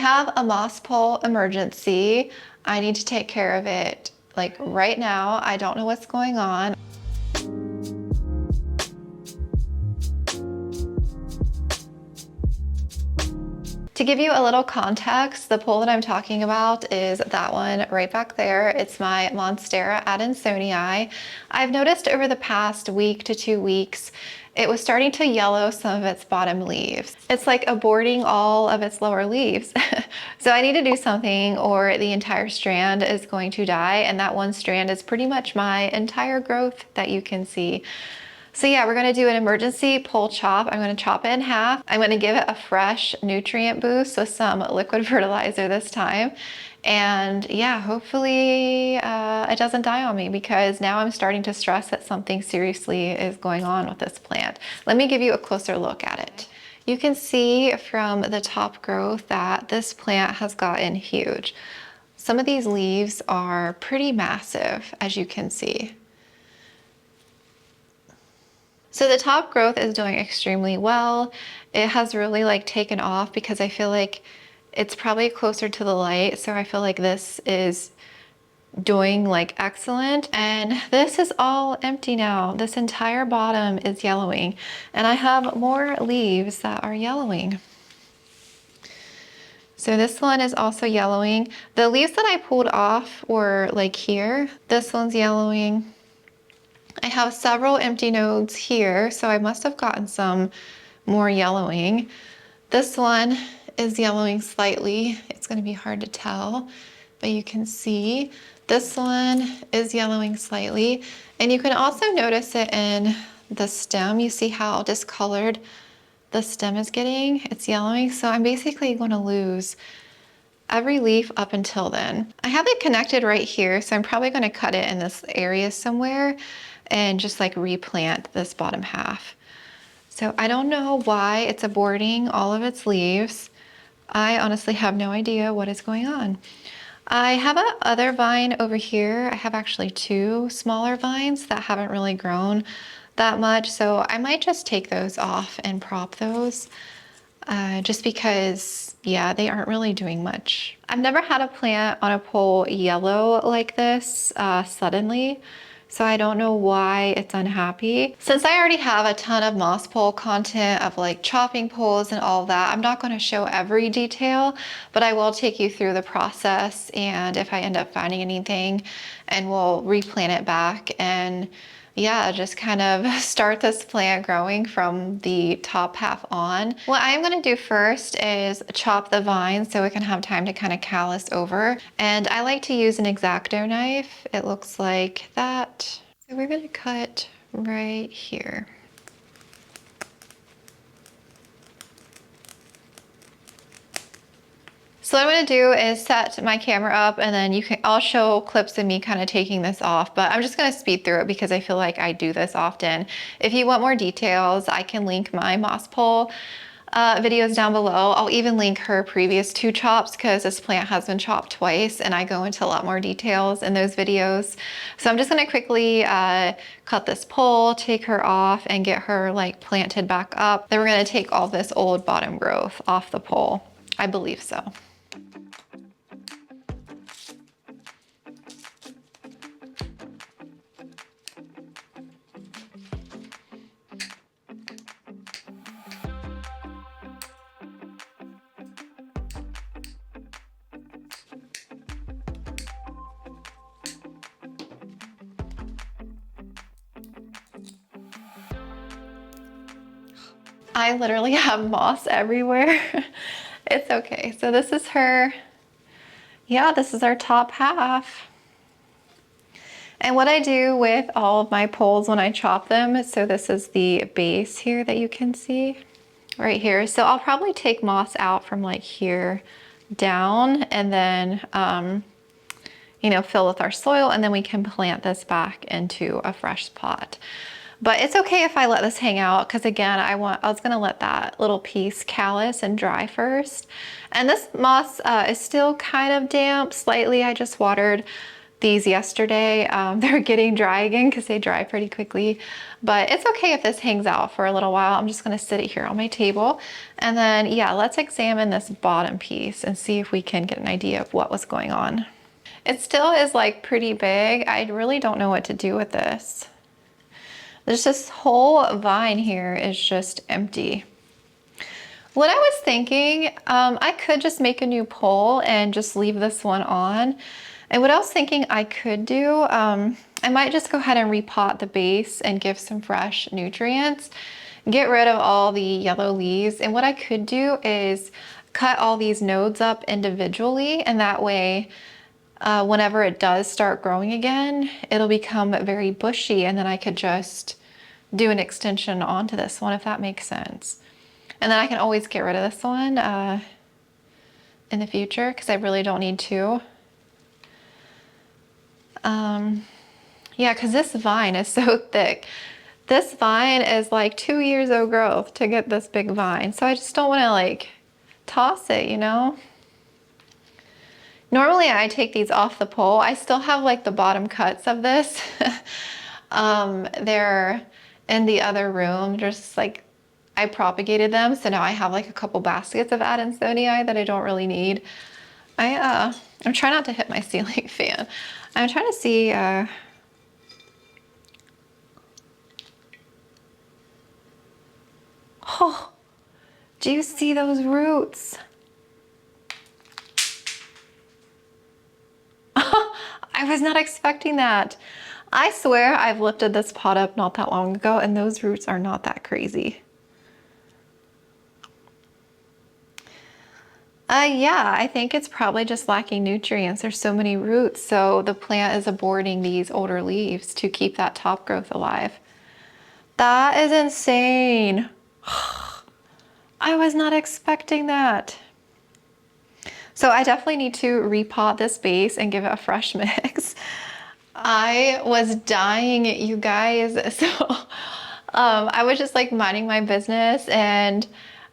have a moss pole emergency. I need to take care of it like right now. I don't know what's going on. To give you a little context, the pole that I'm talking about is that one right back there. It's my Monstera Adansonii. I've noticed over the past week to 2 weeks, it was starting to yellow some of its bottom leaves. It's like aborting all of its lower leaves. So I need to do something or the entire strand is going to die, and that one strand is pretty much my entire growth that you can see. So yeah, we're gonna do an emergency pole chop. I'm gonna chop it in half. I'm gonna give it a fresh nutrient boost with some liquid fertilizer this time. And yeah, hopefully it doesn't die on me, because now I'm starting to stress that something seriously is going on with this plant. Let me give you a closer look at it. You can see from the top growth that this plant has gotten huge. Some of these leaves are pretty massive, as you can see. So the top growth is doing extremely well. It has really like taken off because I feel like it's probably closer to the light. So I feel like this is doing like excellent. And this is all empty now. This entire bottom is yellowing, and I have more leaves that are yellowing. So this one is also yellowing. The leaves that I pulled off were like here. This one's yellowing. I have several empty nodes here, so I must have gotten some more yellowing. This one is yellowing slightly. It's going to be hard to tell, but you can see this one is yellowing slightly. And you can also notice it in the stem. You see how discolored the stem is getting? It's yellowing. So I'm basically going to lose every leaf up until then. I have it connected right here, so I'm probably going to cut it in this area somewhere and just like replant this bottom half. So I don't know why it's aborting all of its leaves. I honestly have no idea what is going on. I have a other vine over here. I have actually 2 smaller vines that haven't really grown that much, so I might just take those off and prop those just because, yeah, they aren't really doing much. I've never had a plant on a pole yellow like this suddenly. So I don't know why it's unhappy. Since I already have a ton of moss pole content of like chopping poles and all that, I'm not going to show every detail, but I will take you through the process, and if I end up finding anything, and we'll replant it back and yeah, just kind of start this plant growing from the top half on. What I'm gonna do first is chop the vines so we can have time to kind of callus over. And I like to use an X-Acto knife. It looks like that. So we're gonna cut right here. So what I'm gonna do is set my camera up, and then I'll show clips of me kind of taking this off, but I'm just gonna speed through it because I feel like I do this often. If you want more details, I can link my moss pole videos down below. I'll even link her previous 2 chops because this plant has been chopped twice, and I go into a lot more details in those videos. So I'm just gonna quickly cut this pole, take her off, and get her like planted back up. Then we're gonna take all this old bottom growth off the pole. I believe so. I literally have moss everywhere. It's okay. So this is her, yeah, this is our top half. And what I do with all of my poles when I chop them, so this is the base here that you can see right here. So I'll probably take moss out from like here down, and then, you know, fill with our soil, and then we can plant this back into a fresh pot. But it's okay if I let this hang out, because again, I was gonna let that little piece callus and dry first. And this moss is still kind of damp slightly. I just watered these yesterday. They're getting dry again because they dry pretty quickly, but it's okay if this hangs out for a little while. I'm just gonna sit it here on my table. And then, yeah, let's examine this bottom piece and see if we can get an idea of what was going on. It still is like pretty big. I really don't know what to do with this. There's this whole vine here is just empty. What I was thinking, I could just make a new pole and just leave this one on. And what I was thinking I could do, I might just go ahead and repot the base and give some fresh nutrients, get rid of all the yellow leaves. And what I could do is cut all these nodes up individually, and that way, whenever it does start growing again, it'll become very bushy, and then I could just do an extension onto this one, if that makes sense. And then I can always get rid of this one in the future because I really don't need to. Yeah, because this vine is so thick. This vine is like 2 years of growth to get this big vine. So I just don't want to like toss it, you know? Normally I take these off the pole. I still have like the bottom cuts of this. They're in the other room, just like I propagated them. So now I have like a couple baskets of Adansonii that I don't really need. I'm trying not to hit my ceiling fan. I'm trying to see, oh, do you see those roots? I was not expecting that. I swear I've lifted this pot up not that long ago and those roots are not that crazy. Yeah, I think it's probably just lacking nutrients. There's so many roots, so the plant is aborting these older leaves to keep that top growth alive. That is insane. I was not expecting that. So I definitely need to repot this base and give it a fresh mix. I was dying, you guys. So I was just like minding my business, and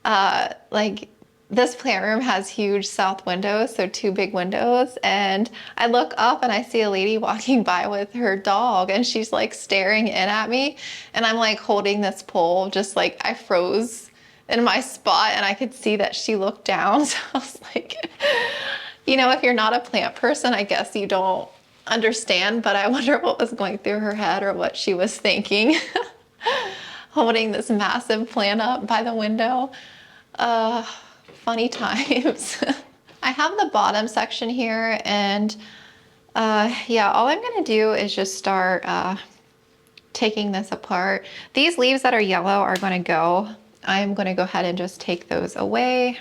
like this plant room has huge south windows, so 2 big windows, and I look up and I see a lady walking by with her dog, and she's like staring in at me, and I'm like holding this pole, just like I froze in my spot, and I could see that she looked down. So I was like, you know, if you're not a plant person, I guess you don't understand, but I wonder what was going through her head or what she was thinking holding this massive plant up by the window. Funny times. I have the bottom section here, and yeah, all I'm gonna do is just start taking this apart. These leaves that are yellow are gonna go. I'm gonna go ahead and just take those away.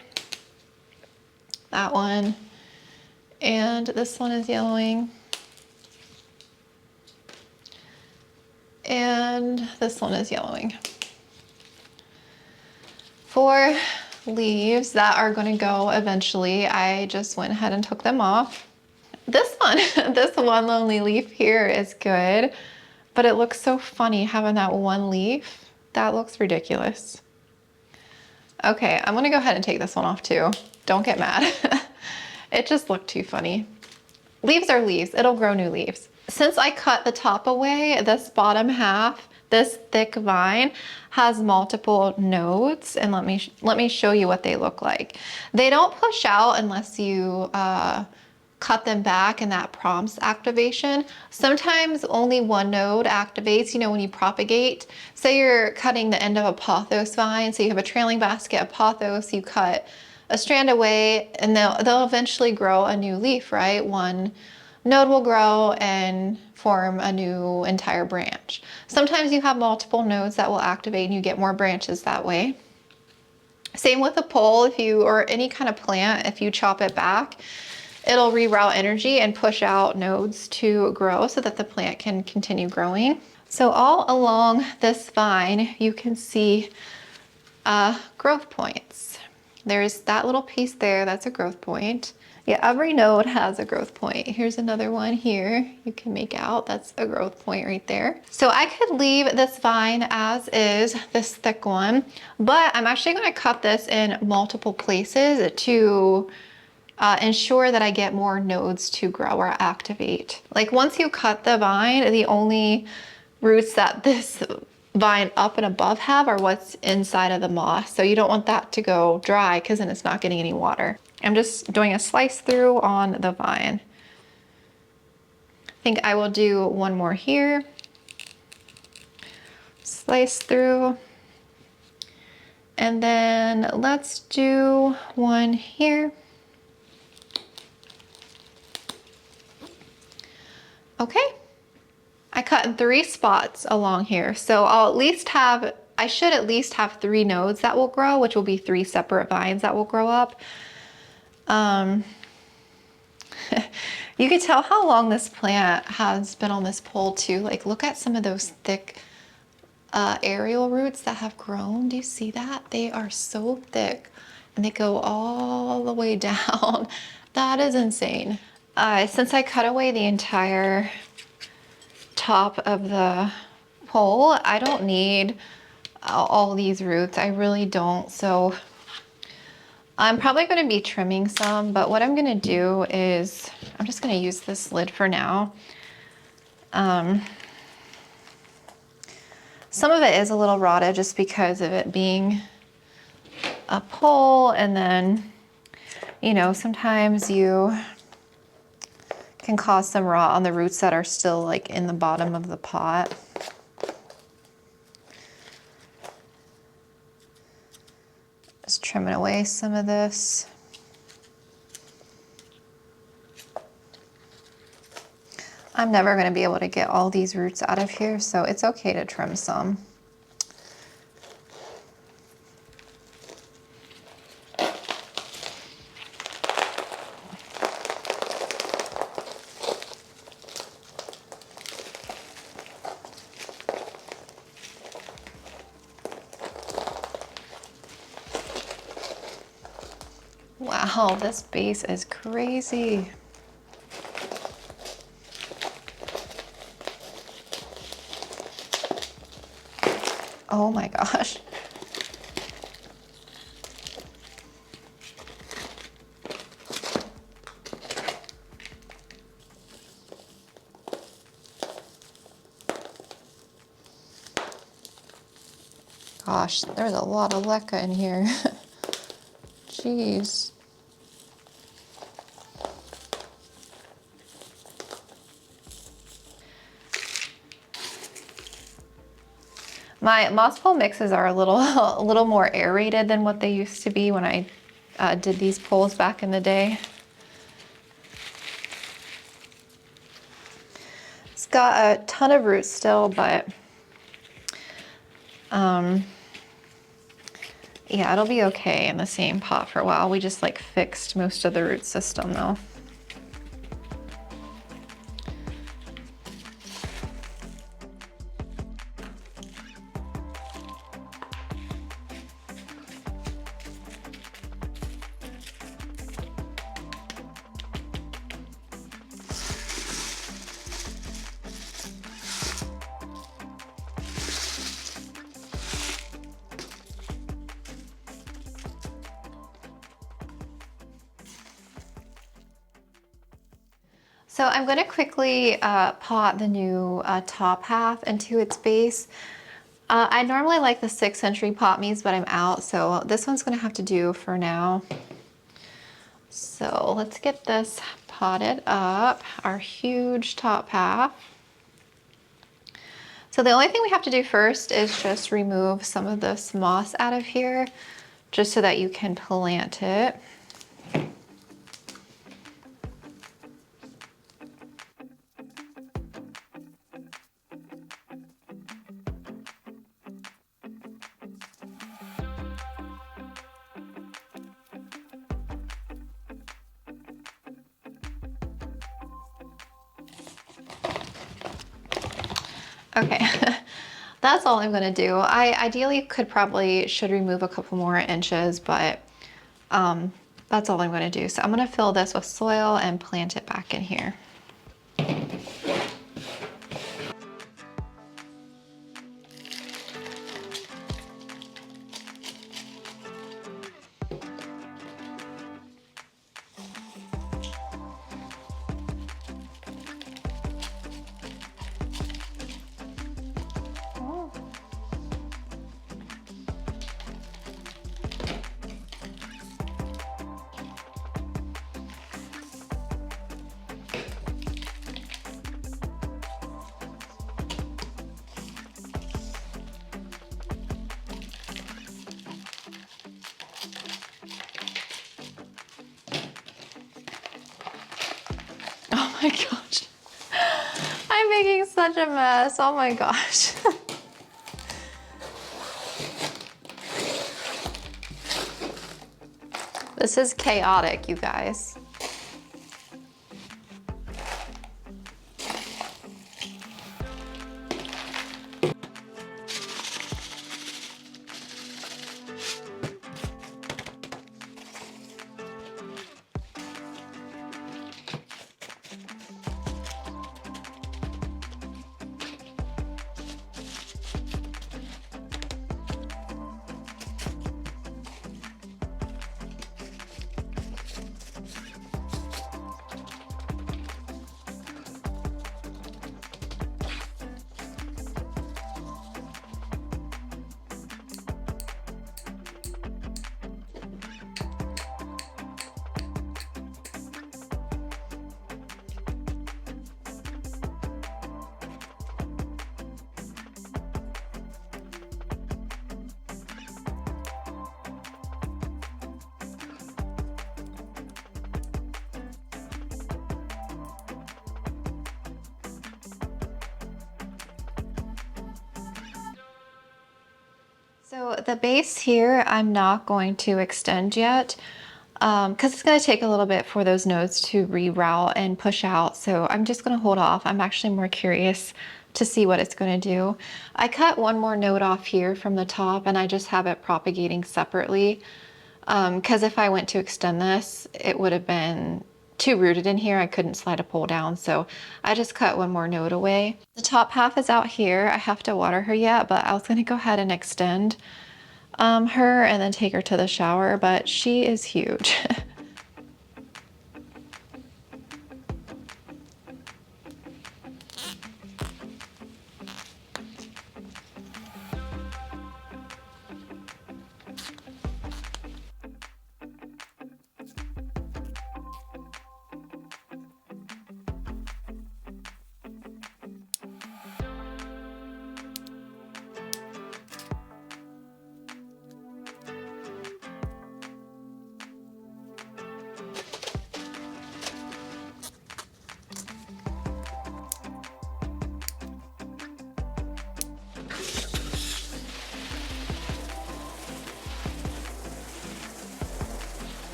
That one. And this one is yellowing. And this one is yellowing. 4 leaves that are going to go eventually. I just went ahead and took them off. This one, this one lonely leaf here is good, but it looks so funny having that one leaf. That looks ridiculous. Okay, I'm going to go ahead and take this one off too. Don't get mad. It just looked too funny. Leaves are leaves. It'll grow new leaves. Since I cut the top away, this bottom half, this thick vine has multiple nodes, and let me show you what they look like. They don't push out unless you cut them back, and that prompts activation. Sometimes only one node activates, you know, when you propagate. Say you're cutting the end of a pothos vine, so you have a trailing basket of pothos, you cut a strand away, and they'll eventually grow a new leaf, right? One node will grow and form a new entire branch. Sometimes you have multiple nodes that will activate and you get more branches that way. Same with a pole, or any kind of plant, if you chop it back, it'll reroute energy and push out nodes to grow so that the plant can continue growing. So all along this vine, you can see growth points. There's that little piece there, that's a growth point. Yeah, every node has a growth point. Here's another one here you can make out. That's a growth point right there. So I could leave this vine as is, this thick one, but I'm actually gonna cut this in multiple places to ensure that I get more nodes to grow or activate. Like once you cut the vine, the only roots that this vine up and above have are what's inside of the moss. So you don't want that to go dry because then it's not getting any water. I'm just doing a slice through on the vine. I think I will do one more here. Slice through. And then let's do one here. Okay. I cut in 3 spots along here. So I should at least have 3 nodes that will grow, which will be 3 separate vines that will grow up. You can tell how long this plant has been on this pole too. Like look at some of those thick aerial roots that have grown. Do you see that? They are so thick and they go all the way down. That is insane. Since I cut away the entire top of the pole, I don't need all these roots. I really don't. So I'm probably going to be trimming some, but what I'm going to do is I'm just going to use this lid for now. Some of it is a little rotted just because of it being a pole, and then, you know, sometimes you can cause some rot on the roots that are still like in the bottom of the pot. Just trimming away some of this. I'm never going to be able to get all these roots out of here, so it's okay to trim some. Wow, this base is crazy. Oh my gosh. Gosh, there's a lot of leca in here. Jeez. My moss pole mixes are a little more aerated than what they used to be when I did these poles back in the day. It's got a ton of roots still, but yeah, it'll be okay in the same pot for a while. We just like fixed most of the root system though. So I'm going to quickly pot the new top half into its base. I normally like the 6th century pot me's, but I'm out, so this one's going to have to do for now. So let's get this potted up, our huge top half. So the only thing we have to do first is just remove some of this moss out of here, just so that you can plant it. Okay, that's all I'm gonna do. I ideally should remove a couple more inches, but that's all I'm gonna do. So I'm gonna fill this with soil and plant it back in here. my gosh. I'm making such a mess. Oh my gosh. This is chaotic, you guys. So the base here, I'm not going to extend yet because it's going to take a little bit for those nodes to reroute and push out. So I'm just going to hold off. I'm actually more curious to see what it's going to do. I cut one more node off here from the top and I just have it propagating separately because if I went to extend this, it would have been too rooted in here. I couldn't slide a pole down, so I just cut one more node away. The top half is out here. I have to water her yet, but I was going to go ahead and extend her and then take her to the shower, but she is huge.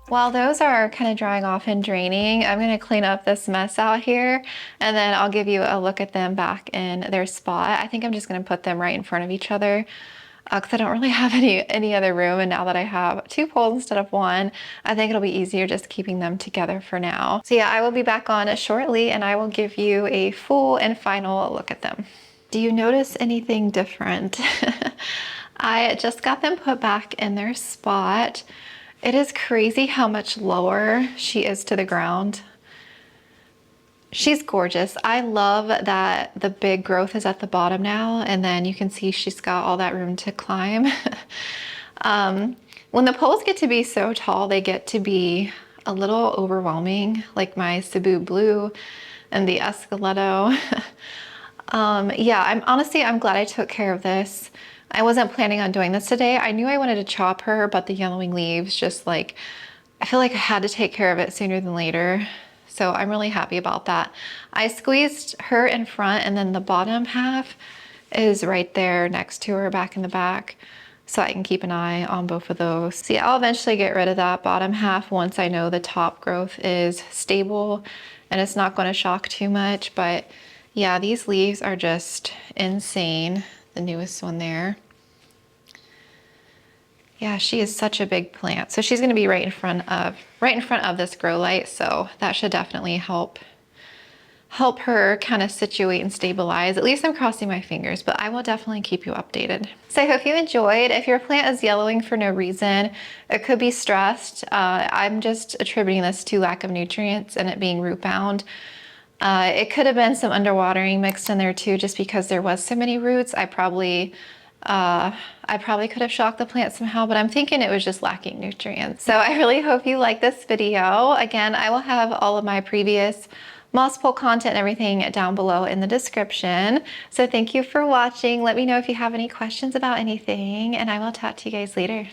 While those are kind of drying off and draining, I'm going to clean up this mess out here and then I'll give you a look at them back in their spot. I think I'm just going to put them right in front of each other because I don't really have any other room, and now that I have 2 poles instead of 1, I think it'll be easier just keeping them together for now. So yeah, I will be back on shortly and I will give you a full and final look at them. Do you notice anything different? I just got them put back in their spot. It is crazy how much lower she is to the ground. She's gorgeous. I love that the big growth is at the bottom now, and then you can see she's got all that room to climb. When the poles get to be so tall, they get to be a little overwhelming, like my Cebu Blue and the Esqueleto. Yeah, I'm glad I took care of this. I wasn't planning on doing this today. I knew I wanted to chop her, but the yellowing leaves just like, I feel like I had to take care of it sooner than later. So I'm really happy about that. I squeezed her in front and then the bottom half is right there next to her back in the back. So I can keep an eye on both of those. See, I'll eventually get rid of that bottom half once I know the top growth is stable and it's not going to shock too much. But yeah, these leaves are just insane. The newest one there. Yeah, she is such a big plant. So she's going to be right in front of this grow light. So that should definitely help help her kind of situate and stabilize. At least I'm crossing my fingers, but I will definitely keep you updated. So I hope you enjoyed. If your plant is yellowing for no reason, it could be stressed. I'm just attributing this to lack of nutrients and it being root bound. It could have been some underwatering mixed in there too, just because there was so many roots. I probably could have shocked the plant somehow, but I'm thinking it was just lacking nutrients. So I really hope you like this video. Again, I will have all of my previous moss pole content and everything down below in the description. So thank you for watching. Let me know if you have any questions about anything, and I will talk to you guys later.